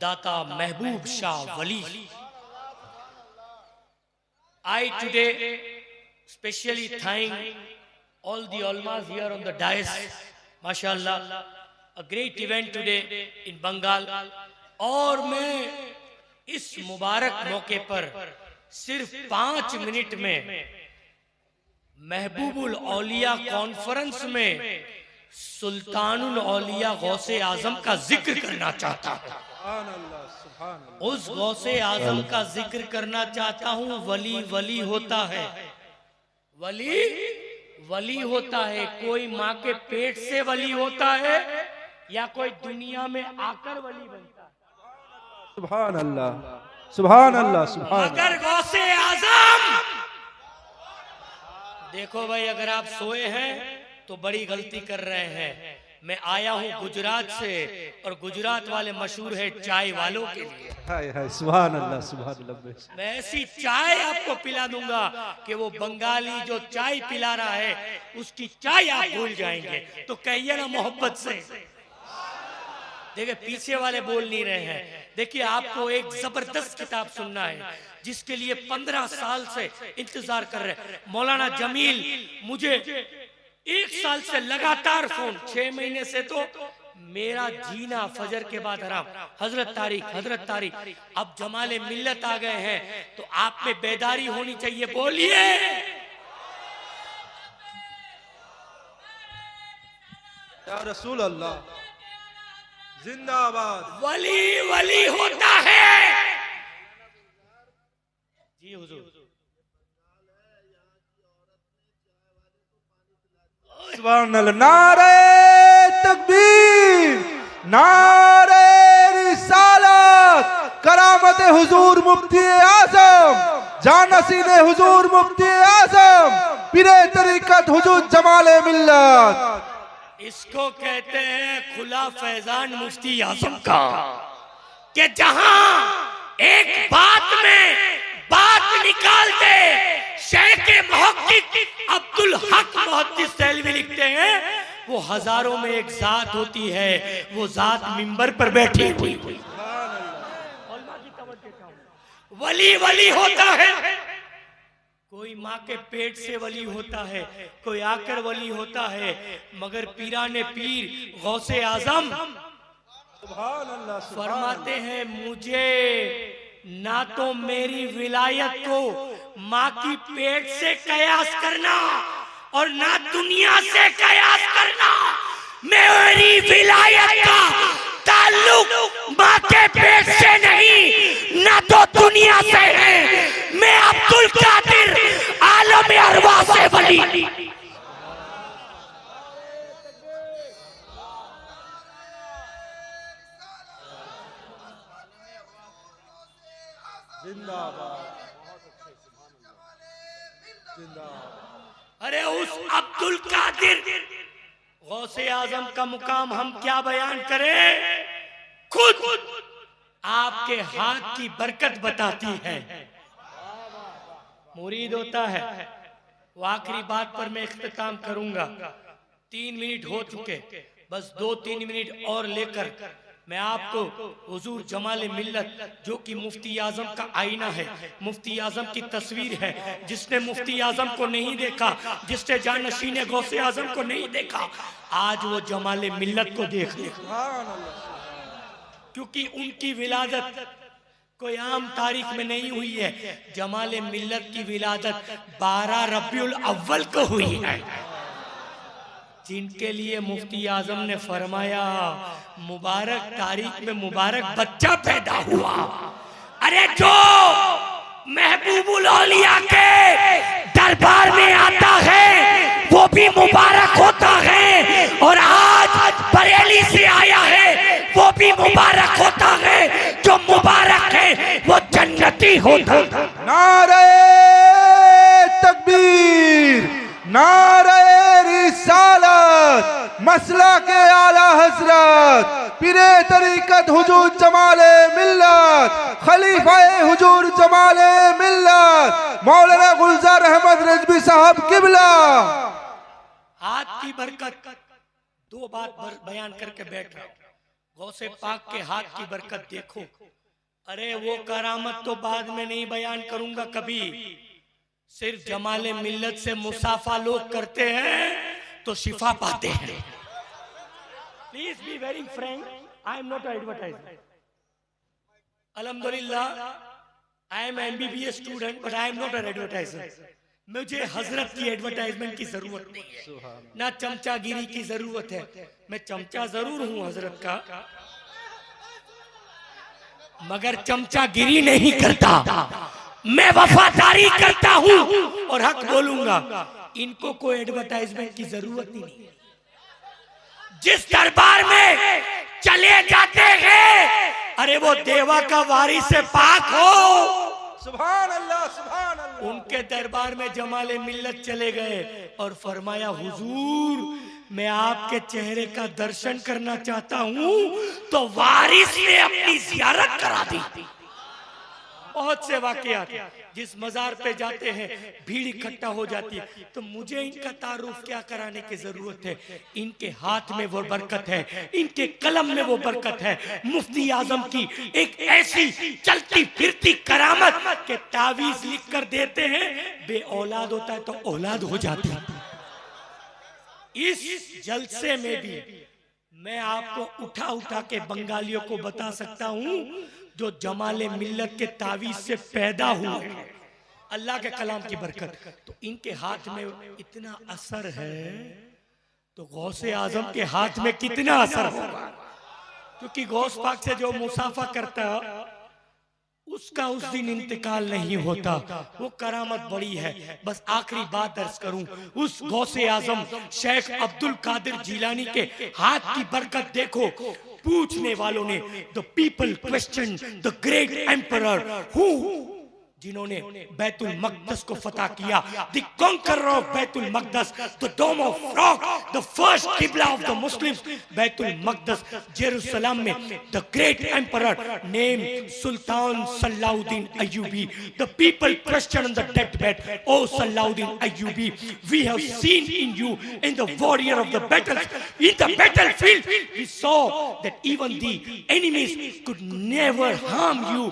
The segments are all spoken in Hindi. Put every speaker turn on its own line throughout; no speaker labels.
दाता महबूब शाह वली। I today specially thank all the ulmas here on the dais. MashaAllah, a great event today in Bengal. और मैं इस मुबारक मौके पर सिर्फ 5 मिनट में महबूबुल औलिया कॉन्फ्रेंस में सुल्तानुल औलिया गौसे आजम का जिक्र करना चाहता हूँ। उस गौसे आजम का जिक्र करना चाहता हूँ। वली वली होता है, वली वली होता है। कोई माँ के पेट से वली होता है या कोई दुनिया में आकर वली बनता है।
सुभान अल्लाह, सुभान अल्लाह, सुभान।
मगर गौसे आजम, देखो भाई, अगर आप सोए हैं तो बड़ी गलती कर रहे हैं। मैं आया हूँ गुजरात से और गुजरात वाले मशहूर है चाय वालों के लिए।
हाय हाय, सुभान अल्लाह, सुभान अल्लाह।
मैं ऐसी चाय आपको पिला दूंगा कि वो बंगाली जो चाय पिला रहा है उसकी चाय आप भूल जाएंगे। तो कहिए ना मोहब्बत से। देखिए पीछे वाले बोल नहीं रहे हैं। देखिए आपको एक जबरदस्त किताब सुनना है जिसके लिए 15 साल से इंतजार कर रहे हैं। मौलाना जमील मुझे 1 साल से लगातार फोन, 6 महीने से तो मेरा जीना फजर के बाद हराम। हजरत तारिक, हजरत तारिक। अब जमाले मिल्लत आ गए हैं तो आप में बेदारी होनी चाहिए। बोलिए
या रसूल अल्लाह, जिंदाबाद।
वली वली होता है। जी हुजूर।
सुभान अल्लाह। नारे तकबीर, नारे रिसालत, करामत हुजूर मुफ्ती आजम, जानसीन हुजूर मुफ्ती आजम, पीरे तरीकत हुजूर जमाले मिल्लत।
इसको कहते हैं खुला फैजान मुफ्ती आजम का, कि जहां एक बात में बात निकाल दे। शेख मुहक्किक अब्दुल हक मुहद्दिस देहलवी लिखते हैं, वो हजारों में एक जात होती है, वो जात मिंबर पर बैठी हुई। वली वली होता है। कोई माँ के पेट से वली होता है, कोई आकर वली होता है, मगर पीराने पीर गौसे आजम फरमाते हैं, मुझे ना तो मेरी विलायत को माँ की पेट से कयास करना और ना दुनिया से कयास करना। मेरी विलायत का ताल्लुक माँ के पेट से नहीं, ना तो दुनिया से है। मैं अब्दुल कादिर आलम अरवा से वली। अरे उस अब्दुल कादिर गौसे आजम का मुकाम हम क्या बयान करें। खुद आपके हाथ की बरकत बताती है। मुरीद होता है। वो आखिरी बात पर मैं इख्तिताम करूंगा। 3 मिनट हो चुके, बस 2-3 मिनट और लेकर मैं आपको हुजूर जमाले मिल्लत, जो कि मुफ्ती आजम का आईना है, मुफ्ती आजम की तस्वीर है। जिसने मुफ्ती आजम को नहीं देखा, जिसने जानशीन गौसे आजम को नहीं देखा, आज वो जमाले मिल्लत को देख ले। क्योंकि उनकी विलादत कोई आम तारीख में नहीं हुई है। जमाले मिल्लत की विलादत 12 रबीउल अव्वल को हुई है, जिनके लिए मुफ्ती आजम ने फरमाया मुबारक तारीख में मुबारक बच्चा पैदा हुआ। अरे जो महबूबुल औलिया के दरबार में आता है वो भी मुबारक होता है, और आज बरेली से आया है वो भी मुबारक होता है। जो मुबारक है वो जन्नती होता है।
नारे तकबीर, नारे रिसालत, मसला के आला हजरत, पीरे तरीकत हुजूर जमाले मिल्लत, खलीफाए हुजूर जमाले मिल्लत, मौलाना गुलजार अहमद रिजवी साहब किबला।
हाथ की बरकत। 2 बात बयान करके बैठ रहा हूं। गौसे पाक के हाथ की बरकत देखो। अरे वो करामत तो बाद में नहीं बयान करूंगा कभी, सिर्फ जमाले मिल्लत से मुसाफा लोग करते हैं तो शिफा पाते हैं। Please be very frank, I am not advertiser. अल्हम्दुलिल्लाह I am MBBS student but I am not an advertiser. मुझे हजरत की एडवर्टाइजमेंट की जरूरत नहीं है, ना चमचागिरी की जरूरत है। मैं चमचा जरूर हूं हजरत का, मगर चमचागिरी नहीं करता, मैं वफादारी करता हूं और हक बोलूंगा। इनको कोई एडवर्टाइजमेंट की जरूरत ही नहीं। जिस दरबार में चले जाते हैं, अरे वो देवा का वारिस से पाक हो,
सुभान अल्लाह, सुभान अल्लाह।
उनके दरबार में जमाले मिल्लत चले गए और फरमाया, हुजूर मैं आपके चेहरे का दर्शन करना चाहता हूं, तो वारिस ने अपनी जियारत करा दी। बहुत से वाकयात, जिस मजार पे जाते हैं भीड़ इकट्ठा हो जाती है, तो मुझे इनका तारुफ क्या कराने की जरूरत है। इनके हाथ में वो बरकत है, इनके कलम में वो बरकत है। मुफ्ती आजम की एक ऐसी चलती फिरती करामत के तावीज लिख कर देते हैं, बे औलाद होता है तो औलाद हो जाती है। इस जलसे में भी मैं आपको उठा उठा के बंगालियों को बता सकता हूं जो जमाले मिल्लत के तावीज से पैदा हुए, अल्लाह के कलाम की बरकत। तो इनके हाथ में इतना असर है, तो गौसे आजम के हाथ में कितना असर होगा। क्योंकि गौस पाक से जो मुसाफा करता उसका उस दिन इंतकाल नहीं होता। वो करामत बड़ी है। बस आखिरी बात दर्ज करूं, उस गौसे आजम शेख अब्दुल कादिर जिलानी के हाथ की बरकत देखो। पूछने वालों ने, the people question the great emperor who, जिन्होंने बैतुल मकदस को फतह किया, द कॉन्करर ऑफ बैतुल मकदस, the dome of rock, the first किबला ऑफ द मुस्लिम्स, बैतुल मकदस जेरूसलम में, द ग्रेट एम्परर नेम सुल्तान सलाउद्दीन अय्यूबी। The people question on the death bed, O सलाउद्दीन अय्यूबी, we have seen in you in the warrior of the battles, in the battlefield we saw that even the enemies could never harm you.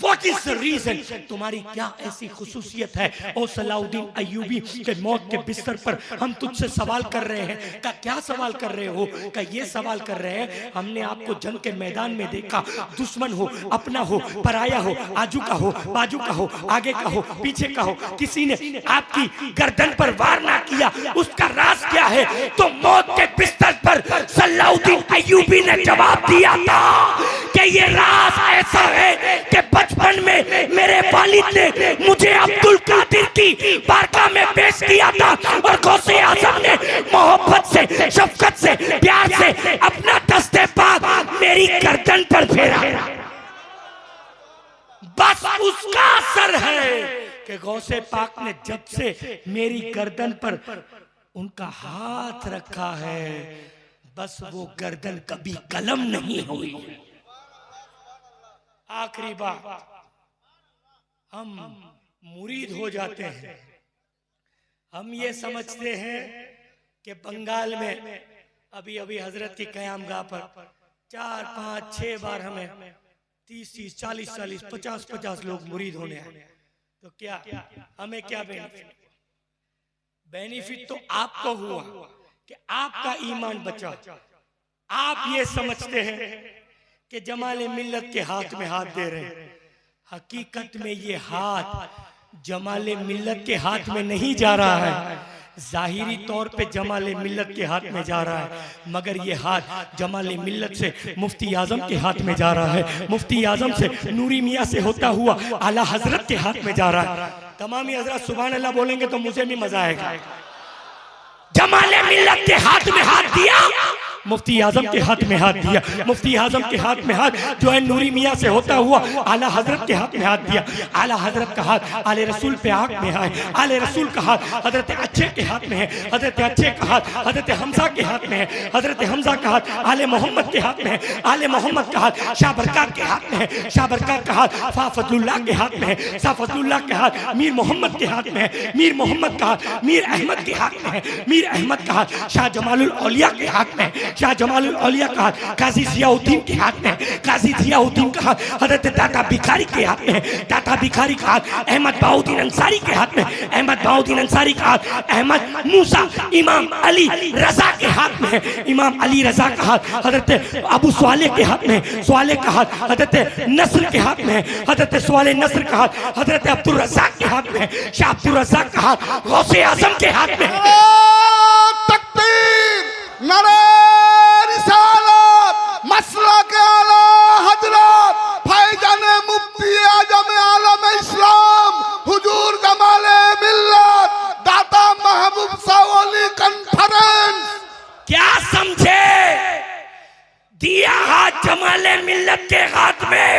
What is the reason? तुम्हारी क्या ऐसी खुसूसियत है ओ सलाउद्दीन अय्यूबी के मौत के बिस्तर पर हम तुझसे सवाल कर रहे हैं। का क्या सवाल कर रहे हो? का ये सवाल कर रहे हैं, हमने आपको जंग के मैदान में देखा, दुश्मन हो, अपना हो, पराया हो, आजू का हो, बाजू का हो, आगे का हो, पीछे का हो, किसी ने आपकी गर्दन पर वार ना किया, उसका राज क्या है? तो मौत के बिस्तर पर सलाउद्दीन अय्यूबी ने जवाब दिया था कि ये राज ऐसा है कि बचपन में मेरे वालिद ने मुझे अब्दुल कादिर की बारगाह में पेश किया था और गौसे आजम ने मोहब्बत से, शफकत से, प्यार से अपना दस्ते पाक मेरी गर्दन पर फेरा। बस उसका असर है कि गौसे पाक ने जब से मेरी गर्दन पर उनका हाथ रखा है, बस वो गर्दन कभी कलम नहीं हुई। आखिरी बात, हम मुरीद हो जाते हैं, हम ये समझते हैं कि बंगाल में अभी अभी हजरत की कयामगाह पर 4, 5, 6 बार हमें 30, 40, 50 लोग मुरीद होने आए, तो क्या हमें क्या बेनिफिट? बेनिफिट तो आपको हुआ कि आपका ईमान बचा। आप ये समझते हैं कि जमाले मिल्लत के हाथ में हाथ दे रहे हैं, हकीकत में ये हाथ जमाले मिल्लत के हाथ में नहीं जा रहा है, जाहिरी तौर पे जमाले मिल्लत के हाथ में जा रहा है, मगर ये हाथ जमाले मिल्लत से मुफ्ती आजम के हाथ में जा रहा है, मुफ्ती आजम से नूरी मियाँ से होता हुआ आला हजरत के हाथ में जा रहा है। तमामी हजरत सुभान अल्लाह बोलेंगे तो मुझे भी मजा आएगा। जमाले मिल्लत के हाथ में हाथ दिया, मुफ्ती आजम के हाथ में हाथ दिया, मुफ्ती आजम के हाथ में हाथ जो है नूरी मियाँ से होता हुआ आला हजरत के हाथ में हाथ दिया। आला हजरत का हाथ आले रसूल पे आँख में है, आले रसूल का हाथ हजरत अच्छे के हाथ में है, हजरत अच्छे का हाथ हजरत हमजा के हाथ में है, हजरत हमजा का हाथ आले मोहम्मद के हाथ में है, आले मोहम्मद का हाथ शाह बरकत के हाथ में है, शाह बरकत का हाथ फा फजलुल्लाह के हाथ में है, शाह फजलुल्लाह के हाथ मीर मोहम्मद के हाथ में है, मीर मोहम्मद का हाथ मीर अहमद के हाथ में है, मीर अहमद का हाथ शाह जमालुल औलिया के हाथ में है, शाह जमाल औलिया का हाथ काजी जियाउद्दीन के हाथ में, काजी जियाउद्दीन का हाथ हजरत दाता भिखारी के हाथ में, दाता भिखारी का हाथ अहमद बहाउद्दीन अंसारी के हाथ में, अहमद बहाउद्दीन अंसारी का हाथ अहमद मूसा इमाम अली रजा के हाथ में, इमाम अली रजा का हाथ हजरत अबू स्वाले के हाथ में, स्वाले का हाथ हजरत नस्र के हाथ में, हजरत स्वाले नस्र का हाथ हजरत अब्दुल रज़ाक के हाथ में, शाह अब्दुल रज़ाक का हाथ गौसे आजम के हाथ में।
तकबीर, नारे रिसालत, मसलक आला हजरत फैजान मुफ्ती आजम आलम इस्लाम हुजूर जमाले मिल्लत दाता महबूब सावली कॉन्फ्रेंस।
क्या समझे? दिया हाथ जमाले मिल्लत के हाथ में,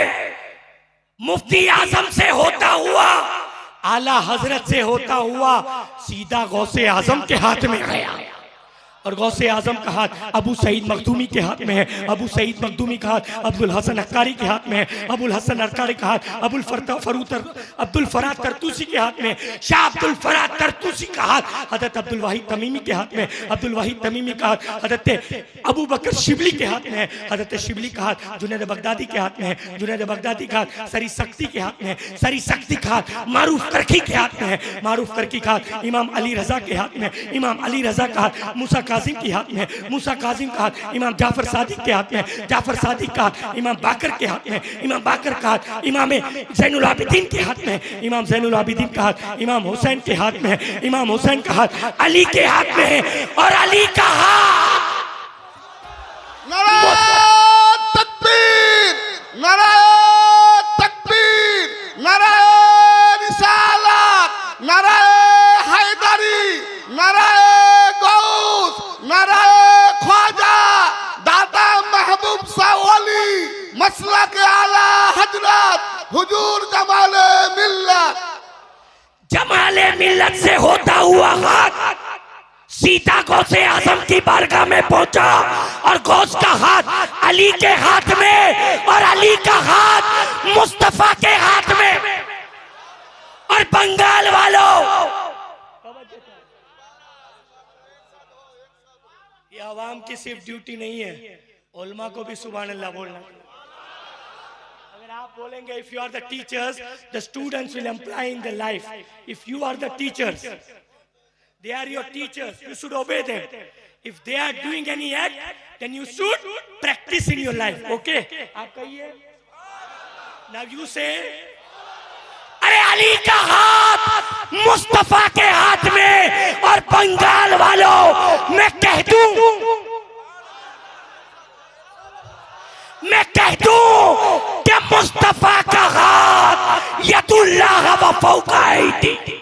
मुफ्ती आजम से होता हुआ, आला हजरत से होता हुआ सीधा गौसे आजम के हाथ में गया। और गौसे आजम का हाथ अबू सईद मखदूमी के हाथ में है, अबू सईद मखदूमी का हाथ अब्दुल हसन अक्कारी के हाथ में है, अबुल हसन अक्कारी का हाथ अब्दुल फराद तरतूसी के हाथ में, शाह अब्दुल फराद तरतूसी का हाथ हजरत अब्दुल वाहिद तमीमी के हाथ में, अब्दुल वाहिद तमीमी का हाथ हजरत अबू बकर शिबली के हाथ में है, हजरत शिबली का हाथ जुनैद बगदादी के हाथ में है, जुनैद बगदादी का हाथ सरी सख्ती के हाथ में है, सरी सख्ती का हाथ मारूफ करकी के हाथ में है, मारूफ करकी का हाथ इमाम अली रजा के हाथ में, इमाम अली रजा का हाथ मूसा काजिम के हाथ में, मूसा काजिम का हाथ इमाम जाफर सादिक के हाथ में, जाफर सादिक का हाथ इमाम बाकर के हाथ में, इमाम बाकर का हाथ इमाम ज़ैनुल आबिदीन के हाथ में, इमाम ज़ैनुल आबिदीन का हाथ इमाम हुसैन के हाथ में, इमाम हुसैन का हाथ अली के हाथ में है। और अली का हाथ
नारे तकबीर, नारे तकबीर, नारे रिसालत, नारे हैदरी, नारे गौस, नारे ख्वाजा दाता महबूब सावली मसलक आला हजरत हुजूर जमाले मिल्लत।
जमाले मिल्लत से होता हुआ हाथ सीता गौसे आजम की बारगाह में पहुंचा और गौस का हाथ अली के हाथ में और अली का हाथ मुस्तफा के हाथ में। और बंगाल वालों, ये आवाम की सिर्फ ड्यूटी नहीं है, उलमा को भी सुभान अल्लाह बोलना। अगर आप बोलेंगे if you are the teachers, the students will apply in their life. If you are the teachers, they are your teachers, you should obey them. If they are doing any act, then you should practice in your life. Okay? आप कहिए. Now you say, अरे अली का हाथ मुस्तफा के हाथ में। और बंगाल वालों, मैं कह दूं कि मुस्तफा का हाथ यदुल्लाह व फौका ऐदी।